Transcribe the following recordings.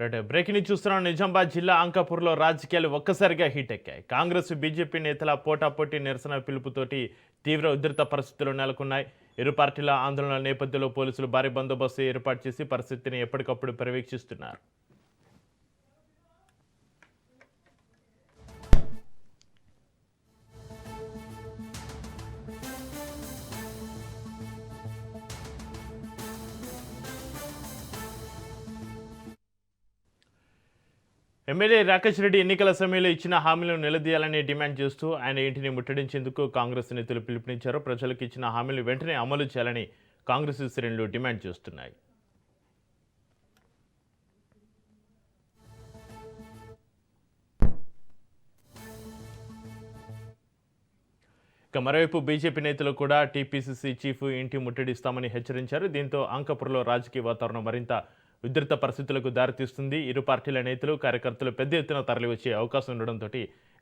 Right breaking news చూస్తున్నాం. నిజామాబాద్ జిల్లా అంకాపూర్లో రాజకీయాలు ఒక్కసారిగా హీట్ ఎక్కాయి. కాంగ్రెస్ బీజేపీ నేతల పోటాపోటీ నిరసన పిలుపుతోటి తీవ్ర ఉధృత పరిస్థితులు నెలకొన్నాయి. ఇరు పార్టీల ఆందోళనల నేపథ్యంలో పోలీసులు భారీ బందోబస్తు ఏర్పాటు చేసి పరిస్థితిని ఎప్పటికప్పుడు పర్యవేక్షిస్తున్నారు. ఎమ్మెల్యే రాకేష్ రెడ్డి ఎన్నికల సమయంలో ఇచ్చిన హామీలను నిలదీయాలని డిమాండ్ చేస్తూ ఆయన ఇంటిని ముట్టడించేందుకు కాంగ్రెస్ నేతలు పిలుపునిచ్చారు. ప్రజలకు ఇచ్చిన హామీలను వెంటనే అమలు చేయాలని కాంగ్రెస్ శ్రేణులు డిమాండ్ చేస్తున్నాయి. మరోవైపు బీజేపీ నేతలు కూడా టీపీసీసీ చీఫ్ ఇంటి ముట్టడిస్తామని హెచ్చరించారు. దీంతో అంకాపూర్లో రాజకీయ వాతావరణం మరింత ఉధృత పరిస్థితులకు దారితీస్తుంది. ఇరు పార్టీల నేతలు కార్యకర్తలు పెద్ద ఎత్తున తరలివచ్చే అవకాశం ఉండడంతో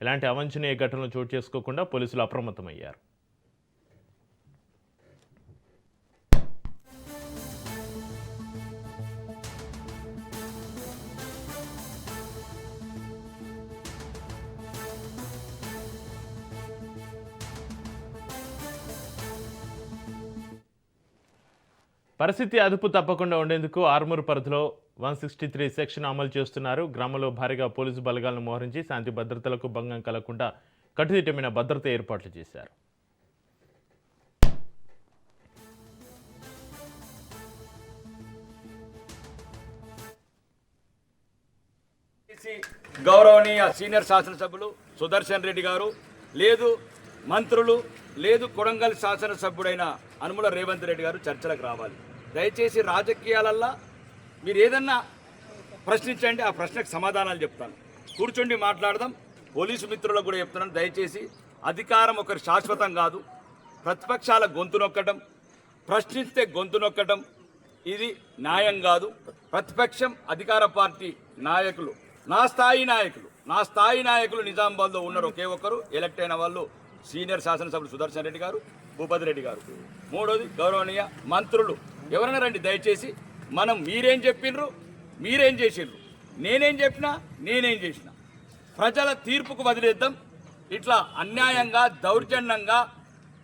ఎలాంటి అవాంఛనీయ ఘటనలు చోటు చేసుకోకుండా పోలీసులు అప్రమత్తమయ్యారు. పరిస్థితి అదుపు తప్పకుండా ఉండేందుకు ఆర్మూర్ పరిధిలో 163 సెక్షన్ అమలు చేస్తున్నారు. గ్రామంలో భారీగా పోలీసు బలగాలను మోహరించి శాంతి భద్రతలకు భంగం కలగకుండా కట్టుదిట్టమైన భద్రత ఏర్పాట్లు చేశారు. గౌరవనీయ సీనియర్ శాసనసభ్యులు సుదర్శన్ రెడ్డి గారు, లేదు మంత్రులు, లేదు కొడంగల్ శాసనసభ్యుడైన అనుముల రేవంత్ రెడ్డి గారు చర్చలకు రావాలి. దయచేసి రాజకీయాలల్లో మీరు ఏదన్నా ప్రశ్నించండి, ఆ ప్రశ్నకు సమాధానాలు చెప్తాను. కూర్చోండి, మాట్లాడదాం. పోలీసు మిత్రులకు కూడా చెప్తున్నాను, దయచేసి అధికారం ఒకరి శాశ్వతం కాదు. ప్రతిపక్షాల గొంతు నొక్కడం, ప్రశ్నిస్తే గొంతు నొక్కడం ఇది న్యాయం కాదు. ప్రతిపక్షం అధికార పార్టీ నాయకులు, నా స్థాయి నాయకులు నిజామాబాద్లో ఉన్నారు. ఒకే ఒక్కరు ఎలక్ట్ అయిన వాళ్ళు సీనియర్ శాసనసభ్యులు సుదర్శన్ రెడ్డి గారు, భూపతి రెడ్డి గారు. మూడోది గౌరవనీయ మంత్రులు ఎవరైనా రండి. దయచేసి మనం మీరేం చెప్పిండ్రు, మీరేం చేసిండ్రు, నేనేం చెప్పినా, నేనేం చేసిన ప్రజల తీర్పుకు వదిలేద్దాం. ఇట్లా అన్యాయంగా దౌర్జన్యంగా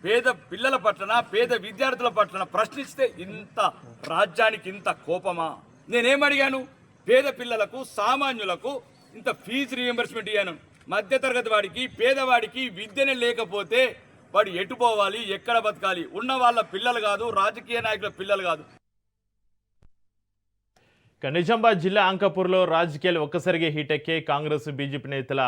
పేద పిల్లల పట్లన, పేద విద్యార్థుల పట్లన ప్రశ్నిస్తే ఇంత రాజ్యానికి ఇంత కోపమా? నేనేమడిగాను? పేద పిల్లలకు, సామాన్యులకు ఇంత ఫీజు రీఎంబర్స్మెంట్ ఇయ్యాను. మధ్యతరగతి వాడికి, పేదవాడికి విద్యనే లేకపోతే వాడు ఎటు పోవాలి, ఎక్కడ బతకాలి? ఉన్న వాళ్ళ పిల్లలు కాదు, రాజకీయ నాయకుల పిల్లలు కాదు. నిజామాబాద్ జిల్లా అంకాపూర్లో రాజకీయాలు ఒక్కసారిగా హీట్ ఎక్కే కాంగ్రెస్ బీజేపీ నేతల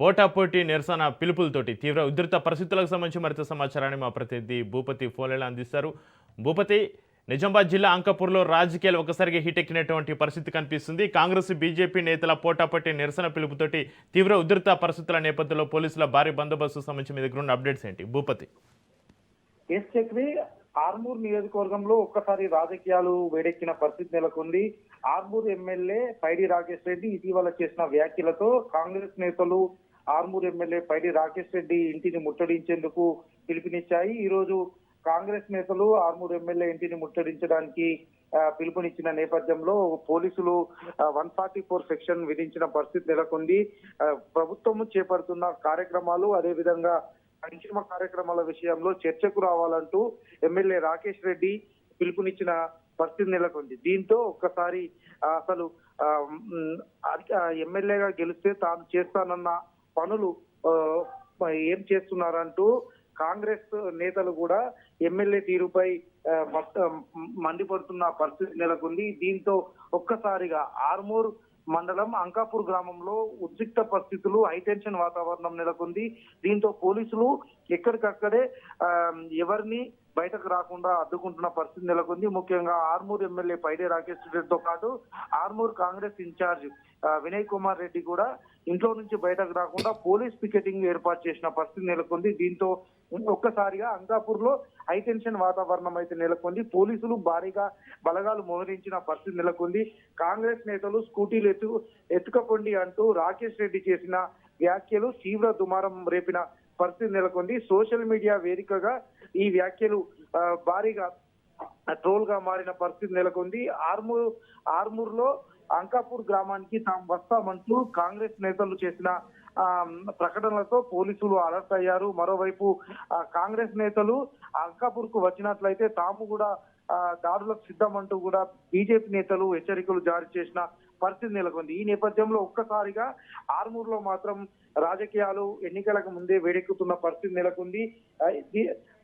పోటాపోటీ నిరసన పిలుపులతోటి తీవ్ర ఉధృత పరిస్థితులకు సంబంధించి మరింత సమాచారాన్ని మా ప్రతినిధి భూపతి ఫోన్లలో అందిస్తారు. భూపతి, నిజామాబాద్ జిల్లా అంకాపూర్లో రాజకీయాలు ఒక్కసారిగా హీట్ ఎక్కినటువంటి పరిస్థితి కనిపిస్తుంది. కాంగ్రెస్ బీజేపీ నేతల పోటాపోటీ నిరసన పిలుపుతోటి తీవ్ర ఉధృత పరిస్థితుల నేపథ్యంలో పోలీసుల భారీ బందోబస్తు సంబంధించి మీ దగ్గర ఉన్న అప్డేట్స్ ఏంటి భూపతి? ఆర్మూర్ నియోజకవర్గంలో ఒక్కసారి రాజకీయాలు వేడెక్కిన పరిస్థితి నెలకొంది. ఆర్మూర్ ఎమ్మెల్యే పైడి రాకేష్ రెడ్డి ఇటీవల చేసిన వ్యాఖ్యలతో కాంగ్రెస్ నేతలు ఆర్మూర్ ఎమ్మెల్యే పైడి రాకేష్ రెడ్డి ఇంటిని ముట్టడించేందుకు పిలుపునిచ్చాయి. ఈ రోజు కాంగ్రెస్ నేతలు ఆర్మూర్ ఎమ్మెల్యే ఇంటిని ముట్టడించడానికి పిలుపునిచ్చిన నేపథ్యంలో పోలీసులు 144 సెక్షన్ విధించిన పరిస్థితి నెలకొంది. ప్రభుత్వం చేపడుతున్న కార్యక్రమాలు, అదేవిధంగా సంక్షేమ కార్యక్రమాల విషయంలో చర్చకు రావాలంటూ ఎమ్మెల్యే రాకేష్ రెడ్డి పిలుపునిచ్చిన పరిస్థితి నెలకొంది. దీంతో ఒక్కసారి అసలు ఎమ్మెల్యేగా గెలిస్తే తాను చేస్తానన్న పనులు ఏం చేస్తున్నారంటూ కాంగ్రెస్ నేతలు కూడా ఎమ్మెల్యే తీరుపై మండిపడుతున్న పరిస్థితి నెలకొంది. దీంతో ఒక్కసారిగా ఆర్మూర్ మండలం అంకాపూర్ గ్రామంలో ఉద్రిక్త పరిస్థితులు, హైటెన్షన్ వాతావరణం నెలకొంది. దీంతో పోలీసులు ఎక్కడికక్కడే ఎవరిని బయటకు రాకుండా అడ్డుకుంటున్న పరిస్థితి నెలకొంది. ముఖ్యంగా ఆర్మూర్ ఎమ్మెల్యే పైడే రాకేష్ రెడ్డితో పాటు ఆర్మూర్ కాంగ్రెస్ ఇన్ఛార్జ్ వినయ్ కుమార్ రెడ్డి కూడా ఇంట్లో నుంచి బయటకు రాకుండా పోలీస్ పికెటింగ్ ఏర్పాటు చేసిన పరిస్థితి నెలకొంది. దీంతో ఒక్కసారిగా అంకాపూర్ లో హైటెన్షన్ వాతావరణం అయితే నెలకొంది. పోలీసులు భారీగా బలగాలు మోహరించిన పరిస్థితి నెలకొంది. కాంగ్రెస్ నేతలు స్కూటీలు ఎత్తుకపోండి అంటూ రాకేష్ రెడ్డి చేసిన వ్యాఖ్యలు తీవ్ర దుమారం రేపిన పరిస్థితి నెలకొంది. సోషల్ మీడియా వేదికగా ఈ వ్యాఖ్యలు భారీగా ట్రోల్ గా మారిన పరిస్థితి నెలకొంది. ఆర్మూర్ లో అంకాపూర్ గ్రామానికి తాము వస్తామంటూ కాంగ్రెస్ నేతలు చేసిన ప్రకటనలతో పోలీసులు అలర్ట్ అయ్యారు. మరోవైపు కాంగ్రెస్ నేతలు అంకాపూర్ కు వచ్చినట్లయితే తాము కూడా దాడులకు సిద్ధమంటూ కూడా బీజేపీ నేతలు హెచ్చరికలు జారీ చేసిన పరిస్థితి నెలకొంది. ఈ నేపథ్యంలో ఒక్కసారిగా ఆర్మూర్లో మాత్రం రాజకీయాలు ఎన్నికలకు ముందే వేడెక్కుతున్న పరిస్థితి నెలకొంది.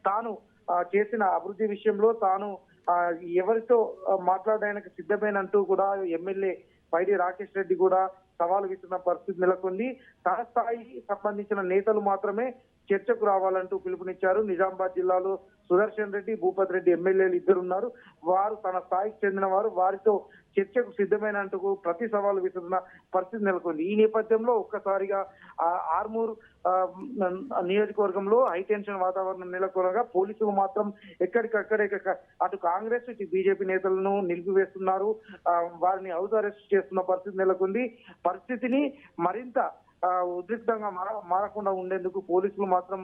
తాను చేసిన అభివృద్ధి విషయంలో తాను ఎవరితో మాట్లాడడానికి సిద్ధమేనంటూ కూడా ఎమ్మెల్యే పైడి రాకేష్ రెడ్డి కూడా సవాలు విస్తున్న పరిస్థితి నెలకొంది. తన స్థాయికి సంబంధించిన నేతలు మాత్రమే చర్చకు రావాలంటూ పిలుపునిచ్చారు. నిజామాబాద్ జిల్లాలో సుదర్శన్ రెడ్డి, భూపతి రెడ్డి ఎమ్మెల్యేలు ఇద్దరు ఉన్నారు. వారు తన స్థాయికి చెందిన వారు, వారితో చర్చకు సిద్ధమైనంటూ ప్రతి సవాలు విసురున్న పరిస్థితి నెలకొంది. ఈ నేపథ్యంలో ఒక్కసారిగా ఆర్మూర్ నియోజకవర్గంలో హైటెన్షన్ వాతావరణం నెలకొనగా పోలీసులు మాత్రం ఎక్కడికక్కడే అటు కాంగ్రెస్ ఇటు బీజేపీ నేతలను నిలిపివేస్తున్నారు. వారిని హౌస్ అరెస్ట్ చేస్తున్న పరిస్థితి నెలకొంది. పరిస్థితిని మరింత ఉద్రిక్తంగా మారకుండా ఉండేందుకు పోలీసులు మాత్రం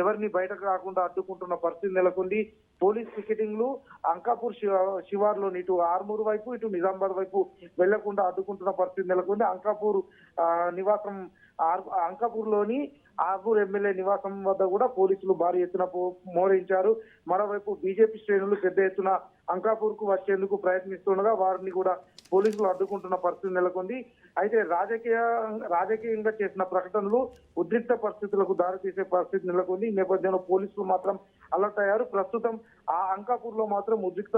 ఎవరిని బయటకు రాకుండా అడ్డుకుంటున్న పరిస్థితి నెలకొంది. పోలీస్ పికెటింగ్లు అంకాపూర్ శివార్లోని ఇటు ఆర్మూర్ వైపు ఇటు నిజామాబాద్ వైపు వెళ్లకుండా అడ్డుకుంటున్న పరిస్థితి నెలకొంది. అంకాపూర్ నివాసం అంకాపూర్ లోని ఆర్మూర్ ఎమ్మెల్యే నివాసం వద్ద కూడా పోలీసులు భారీ ఎత్తున మోహరించారు. మరోవైపు బీజేపీ శ్రేణులు పెద్ద ఎత్తున అంకాపూర్ కు వచ్చేందుకు ప్రయత్నిస్తుండగా వారిని కూడా పోలీసులు అడ్డుకుంటున్న పరిస్థితి నెలకొంది. అయితే రాజకీయంగా చేసిన ప్రకటనలు ఉద్రిక్త పరిస్థితులకు దారితీసే పరిస్థితి నెలకొంది. ఈ నేపథ్యంలో పోలీసులు మాత్రం అలర్ట్ అయ్యారు. ప్రస్తుతం ఆ అంకాపూర్ లో మాత్రం ఉద్రిక్త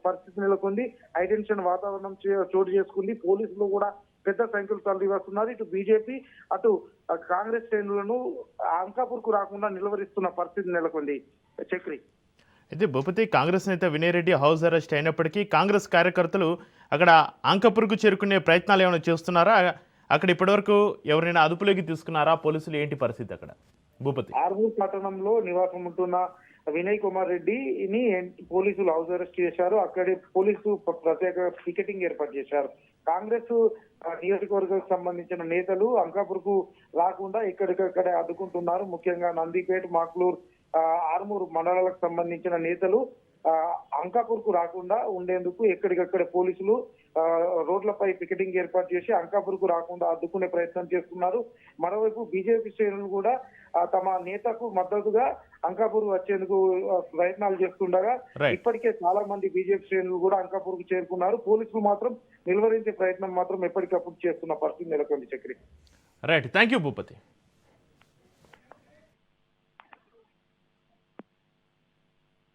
పరిస్థితి నెలకొంది. హైటెన్షన్ వాతావరణం చోటు చేసుకుంది. పోలీసులు కూడా పెద్ద సంఖ్యలో తరలి వస్తున్నారు. ఇటు బీజేపీ అటు కాంగ్రెస్ శ్రేణులను అంకాపూర్ కు రాకుండా నిలువరిస్తున్న పరిస్థితి నెలకొంది. చక్రి అయితే భూపతి, కాంగ్రెస్ నేత వినయ్ రెడ్డి హౌస్ అరెస్ట్ అయినప్పటికీ కాంగ్రెస్ కార్యకర్తలు అక్కడ అంకాపూర్కు చేరుకునే ప్రయత్నాలు ఏమైనా చేస్తున్నారా? అక్కడ ఇప్పటివరకు ఎవరైనా అదుపులోకి తీసుకున్నారా పోలీసులు? ఏంటి పరిస్థితి అక్కడ భూపతి? ఆర్మూర్ పట్టణంలో నివాసం ఉంటున్న వినయ్ కుమార్ రెడ్డిని పోలీసులు హౌస్ అరెస్ట్ చేశారు. అక్కడే పోలీసు ప్రత్యేక పికెటింగ్ ఏర్పాటు చేశారు. కాంగ్రెస్ నియోజకవర్గానికి సంబంధించిన నేతలు అంకాపూర్ కు రాకుండా ఇక్కడికక్కడే అడ్డుకుంటున్నారు. ముఖ్యంగా నందిపేట, మాక్లూర్, ఆర్మూర్ మండలాలకు సంబంధించిన నేతలు అంకాపూర్ కు రాకుండా ఉండేందుకు ఎక్కడికక్కడ పోలీసులు రోడ్లపై పికెటింగ్ ఏర్పాటు చేసి అంకాపూర్ కు రాకుండా అడ్డుకునే ప్రయత్నం చేస్తున్నారు. మరోవైపు బీజేపీ శ్రేణులు కూడా తమ నేతకు మద్దతుగా అంకాపూర్ వచ్చేందుకు ప్రయత్నాలు చేస్తుండగా ఇప్పటికే చాలా మంది బీజేపీ శ్రేణులు కూడా అంకాపూర్ కు చేరుకున్నారు. పోలీసులు మాత్రం నిలువరించే ప్రయత్నం మాత్రం ఎప్పటికప్పుడు చేస్తున్న పరిస్థితి నెలకొంది. Chakri right, thank you Bhupathi.